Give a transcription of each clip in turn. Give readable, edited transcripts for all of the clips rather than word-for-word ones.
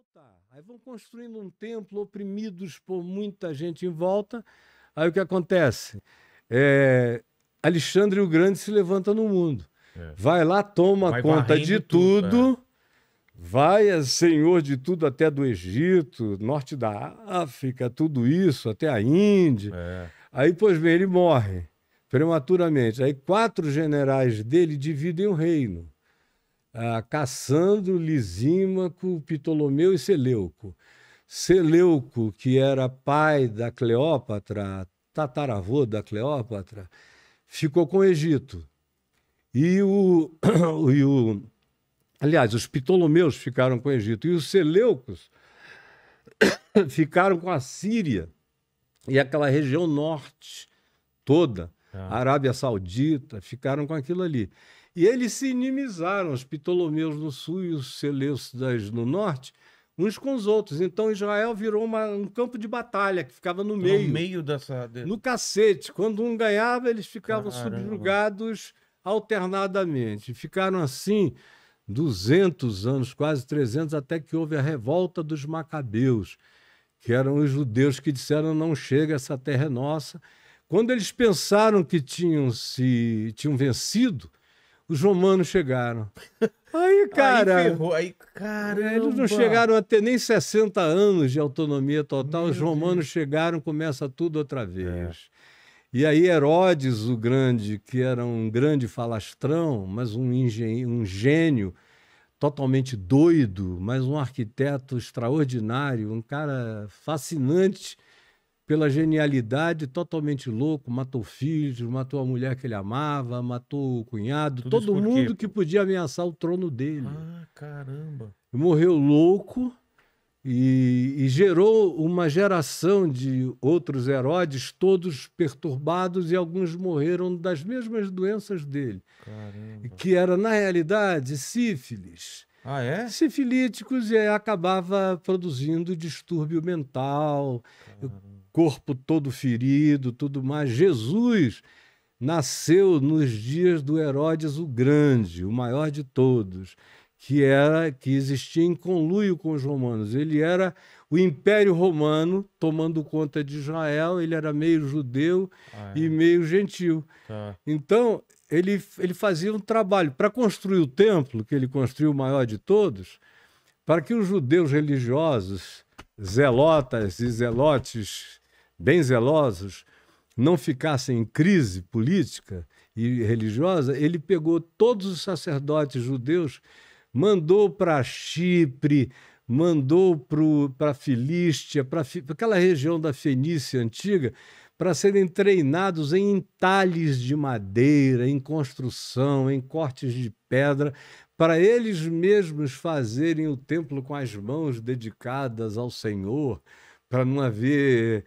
voltar. Aí vão construindo um templo, oprimidos por muita gente em volta. Aí o que acontece? Alexandre o Grande se levanta no mundo. Vai lá, toma Vai conta de varrendo tudo, tudo. Vai, é senhor de tudo, até do Egito, norte da África, tudo isso, até a Índia. Aí, pois bem, ele morre prematuramente. Aí 4 generais dele dividem o reino. Cassandro, Lisímaco, Ptolomeu e Seleuco. Seleuco, que era pai da Cleópatra, tataravô da Cleópatra, ficou com o Egito. Aliás, os Ptolomeus ficaram com o Egito. E os Seleucos ficaram com a Síria e aquela região norte toda, a Arábia Saudita, ficaram com aquilo ali. E eles se inimizaram, os Ptolomeus no sul e os Seleucidas no norte, uns com os outros. Então Israel virou um campo de batalha que ficava no meio. No meio dessa... No cacete. Quando um ganhava, eles ficavam subjugados alternadamente. Ficaram assim 200 anos, quase 300, até que houve a revolta dos Macabeus, que eram os judeus que disseram: não chega, essa terra é nossa. Quando eles pensaram que tinham vencido, os romanos chegaram. Aí, cara... Aí ferrou, aí, caramba! Eles não chegaram a ter nem 60 anos de autonomia total. Os romanos chegaram, começa tudo outra vez. E aí Herodes o Grande, que era um grande falastrão, mas um gênio totalmente doido, mas um arquiteto extraordinário, um cara fascinante pela genialidade, totalmente louco, matou filhos, matou a mulher que ele amava, matou o cunhado, todo mundo que podia ameaçar o trono dele. Ah, caramba! Morreu louco e gerou uma geração de outros Herodes, todos perturbados, e alguns morreram das mesmas doenças dele. Caramba. Que era, na realidade, sífilis. Ah, é? Sifilíticos, e acabava produzindo distúrbio mental, corpo todo ferido, tudo mais. Jesus nasceu nos dias do Herodes o Grande, o maior de todos, que existia em conluio com os romanos. Ele era o Império Romano tomando conta de Israel, ele era meio judeu e meio gentil. Então, ele fazia um trabalho para construir o templo, que ele construiu o maior de todos, para que os judeus religiosos, zelotas e zelotes bem zelosos, não ficassem em crise política e religiosa. Ele pegou todos os sacerdotes judeus, mandou para Chipre, mandou para a Filístia, para aquela região da Fenícia antiga, para serem treinados em entalhes de madeira, em construção, em cortes de pedra, para eles mesmos fazerem o templo com as mãos dedicadas ao Senhor, para não haver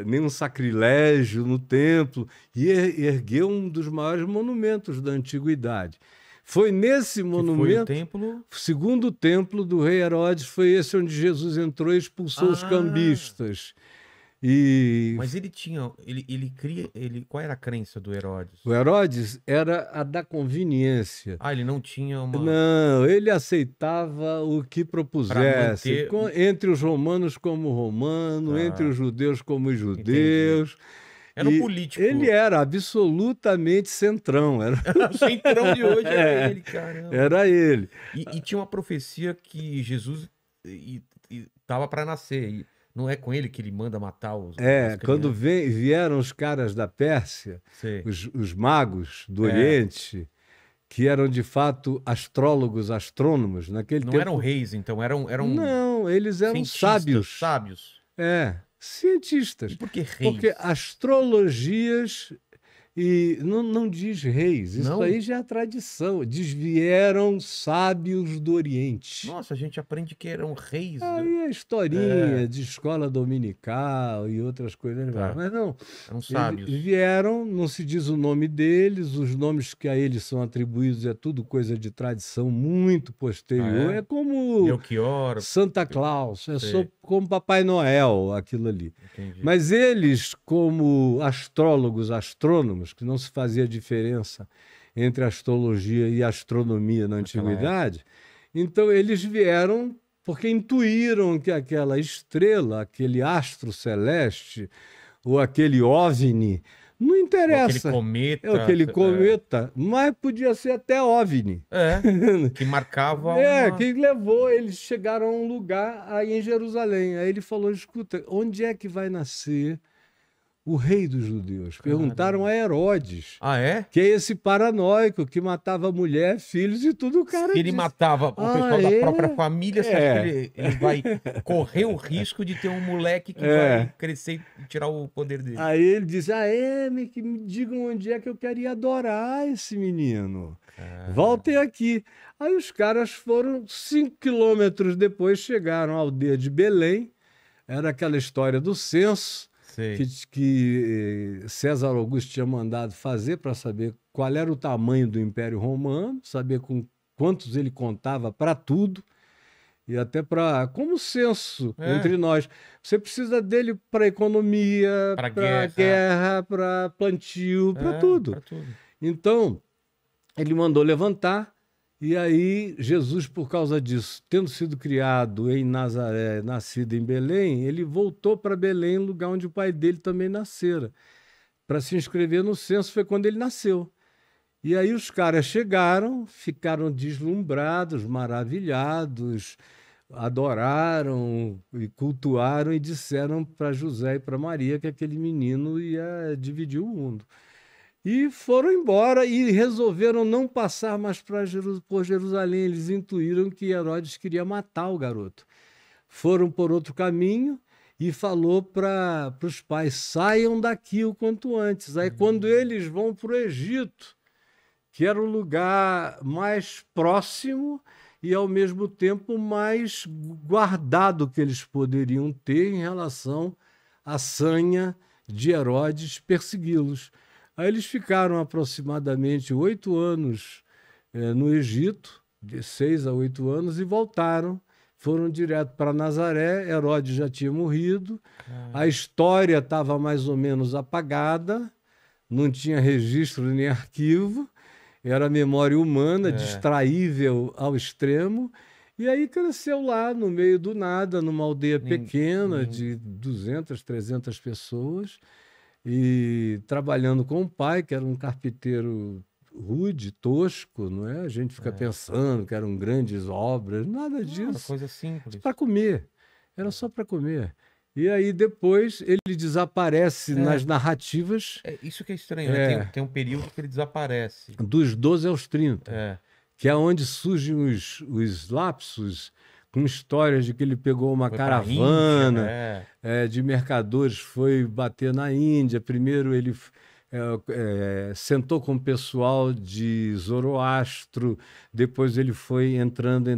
nenhum sacrilégio no templo, e ergueu um dos maiores monumentos da antiguidade. Foi nesse monumento, foi o templo? o segundo templo do rei Herodes, foi esse onde Jesus entrou e expulsou os cambistas. Mas ele tinha, qual era a crença do Herodes? O Herodes era a da conveniência. Ele não tinha uma... Não, ele aceitava o que propusesse, entre os romanos como romano, entre os judeus como judeus. Entendi. Era um político. Ele era absolutamente centrão. Era o centrão de hoje era ele, caramba. Era ele. E tinha uma profecia que Jesus estava para nascer. Não é com ele que ele manda matar os quando vieram os caras da Pérsia, os magos do Oriente, que eram de fato astrólogos, astrônomos, naquele tempo... Não eram reis, então, eram... Não, eles eram sábios. Cientistas. E por que reis? Porque astrologias... E não diz reis, isso aí já é tradição. Diz vieram sábios do Oriente. Nossa, a gente aprende que eram reis. Aí é historinha de escola dominical e outras coisas. Mas não, eram sábios. Eles vieram, não se diz o nome deles, os nomes que a eles são atribuídos é tudo coisa de tradição muito posterior. É como Melchior, Santa Claus, como Papai Noel, aquilo ali. Entendi. Mas eles, como astrólogos, astrônomos, que não se fazia diferença entre astrologia e astronomia na antiguidade, então eles vieram porque intuíram que aquela estrela, aquele astro celeste, ou aquele OVNI, não Ou aquele interessa. cometa. É aquele cometa, mas podia ser até OVNI. Que marcava Que levou, eles chegaram a um lugar aí em Jerusalém. Aí ele falou, escuta, onde é que vai nascer o rei dos judeus? Perguntaram a Herodes, Ah, é? que é esse paranoico que matava mulher, filhos e tudo, o cara Se ele disse, matava o pessoal da própria família, você acha que ele vai correr o risco de ter um moleque que vai crescer e tirar o poder dele? Aí ele disse, que me digam onde é que eu queria adorar esse menino. Voltem aqui. Aí os caras foram 5 quilômetros depois, chegaram à aldeia de Belém. Era aquela história do censo que César Augusto tinha mandado fazer para saber qual era o tamanho do Império Romano, saber com quantos ele contava para tudo. E até para, como censo entre nós. Você precisa dele para economia, para guerra, para plantio, para tudo. Então, ele mandou levantar, e aí Jesus, por causa disso, tendo sido criado em Nazaré, nascido em Belém, ele voltou para Belém, lugar onde o pai dele também nascera. Para se inscrever no censo foi quando ele nasceu. E aí os caras chegaram, ficaram deslumbrados, maravilhados, adoraram e cultuaram e disseram para José e para Maria que aquele menino ia dividir o mundo. E foram embora e resolveram não passar mais por Jerusalém. Eles intuíram que Herodes queria matar o garoto. Foram por outro caminho e falou para os pais, saiam daqui o quanto antes. Aí quando eles vão para o Egito, que era o lugar mais próximo e, ao mesmo tempo, mais guardado que eles poderiam ter em relação à sanha de Herodes persegui-los. Aí eles ficaram aproximadamente 8 anos no Egito, de 6 a 8 anos, e voltaram. Foram direto para Nazaré, Herodes já tinha morrido, a história estava mais ou menos apagada, não tinha registro nem arquivo, era memória humana, distraível ao extremo, e aí cresceu lá no meio do nada, numa aldeia pequena de 200, 300 pessoas, e trabalhando com o pai, que era um carpinteiro rude, tosco, não é? A gente fica pensando que eram grandes obras, nada disso. Era coisa simples. Para comer, era só para comer. E aí depois ele desaparece nas narrativas. É isso que é estranho, né? Tem um período que ele desaparece. Dos 12 aos 30, que é onde surgem os lapsos com histórias de que ele pegou uma caravana de mercadores, foi bater na Índia. Primeiro ele sentou com o pessoal de Zoroastro, depois ele foi entrando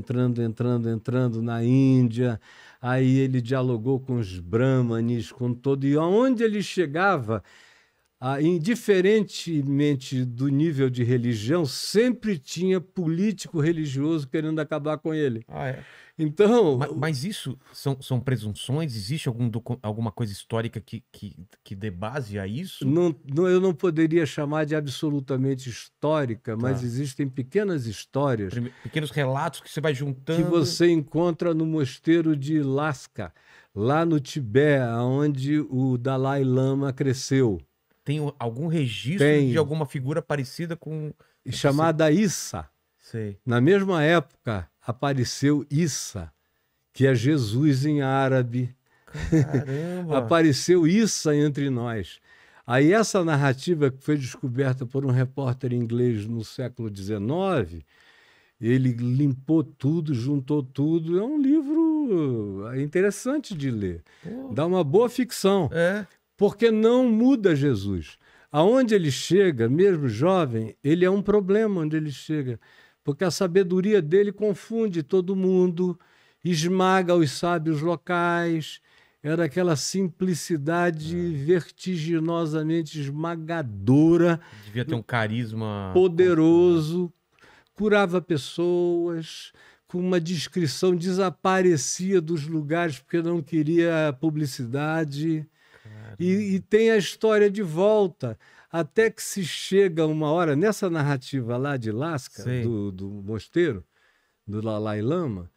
na Índia, aí ele dialogou com os brahmanes, com todo, e aonde ele chegava, indiferentemente do nível de religião, sempre tinha político religioso querendo acabar com ele. Então, mas isso são presunções? Existe alguma coisa histórica que dê base a isso? Eu não poderia chamar de absolutamente histórica, mas existem pequenas histórias. Pequenos relatos que você vai juntando. Que você encontra no mosteiro de Lhasa, lá no Tibete, onde o Dalai Lama cresceu. Tem algum registro de alguma figura parecida com... Chamada Issa. Sei. Na mesma época, apareceu Issa, que é Jesus em árabe. Caramba! Apareceu Issa entre nós. Aí essa narrativa que foi descoberta por um repórter inglês no século XIX, ele limpou tudo, juntou tudo. É um livro interessante de ler. Dá uma boa ficção. Porque não muda Jesus. Aonde ele chega, mesmo jovem, ele é um problema onde ele chega. Porque a sabedoria dele confunde todo mundo, esmaga os sábios locais. Era aquela simplicidade vertiginosamente esmagadora. Devia ter um carisma poderoso, curava pessoas, com uma descrição, desaparecia dos lugares porque não queria publicidade. E tem a história de volta, até que se chega uma hora, nessa narrativa lá de Lhasa, do mosteiro, do Dalai Lama,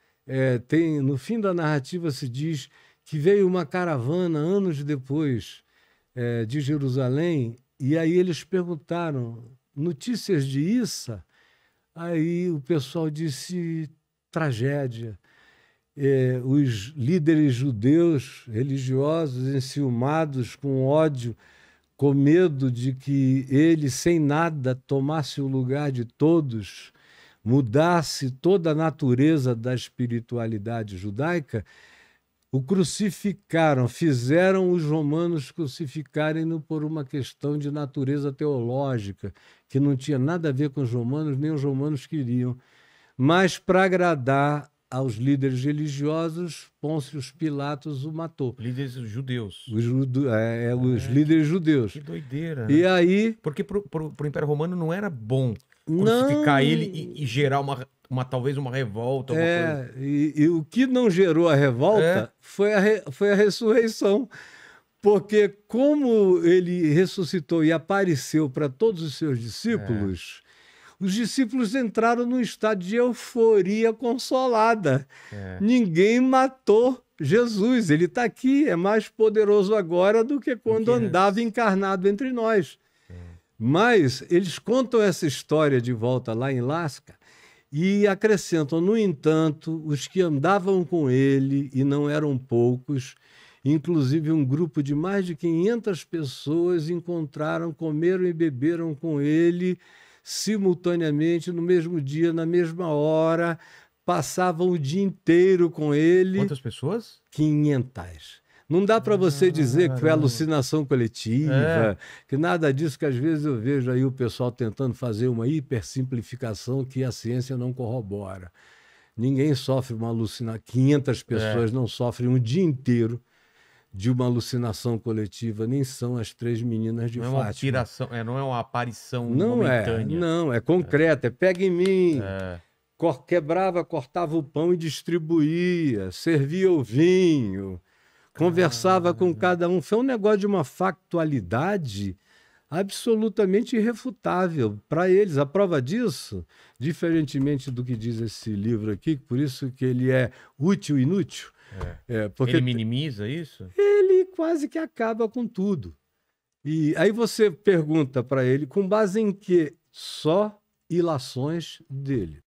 no fim da narrativa se diz que veio uma caravana anos depois de Jerusalém, e aí eles perguntaram notícias de Issa. Aí o pessoal disse tragédia. Os líderes judeus religiosos, enciumados, com ódio, com medo de que ele, sem nada, tomasse o lugar de todos, mudasse toda a natureza da espiritualidade judaica, o crucificaram, fizeram os romanos crucificarem-no por uma questão de natureza teológica, que não tinha nada a ver com os romanos, nem os romanos queriam. Mas, para agradar aos líderes religiosos, Pôncio Pilatos o matou. Líderes judeus. Os líderes judeus. Que doideira. E aí... Porque para o Império Romano não era bom crucificar ele e gerar talvez uma revolta. E o que não gerou a revolta foi a ressurreição. Porque como ele ressuscitou e apareceu para todos os seus discípulos, os discípulos entraram num estado de euforia consolada. Ninguém matou Jesus. Ele está aqui, é mais poderoso agora do que quando andava encarnado entre nós. Mas eles contam essa história de volta lá em Lasca e acrescentam, no entanto, os que andavam com ele, e não eram poucos, inclusive um grupo de mais de 500 pessoas, comeram e beberam com ele simultaneamente, no mesmo dia, na mesma hora, passavam o dia inteiro com ele. Quantas pessoas? 500. Não dá para você dizer que foi alucinação coletiva, que nada disso, que às vezes eu vejo aí o pessoal tentando fazer uma hipersimplificação que a ciência não corrobora. Ninguém sofre uma alucinação, 500 pessoas não sofrem um dia inteiro de uma alucinação coletiva, nem são as 3 meninas de Fátima. Não é uma aparição momentânea. Não, é concreta, pega em mim. Quebrava, cortava o pão e distribuía, servia o vinho, conversava com cada um. Foi um negócio de uma factualidade absolutamente irrefutável para eles. A prova disso, diferentemente do que diz esse livro aqui, por isso que ele é útil e inútil. Porque ele minimiza isso? Ele quase que acaba com tudo. E aí você pergunta para ele, com base em que? Só ilações dele.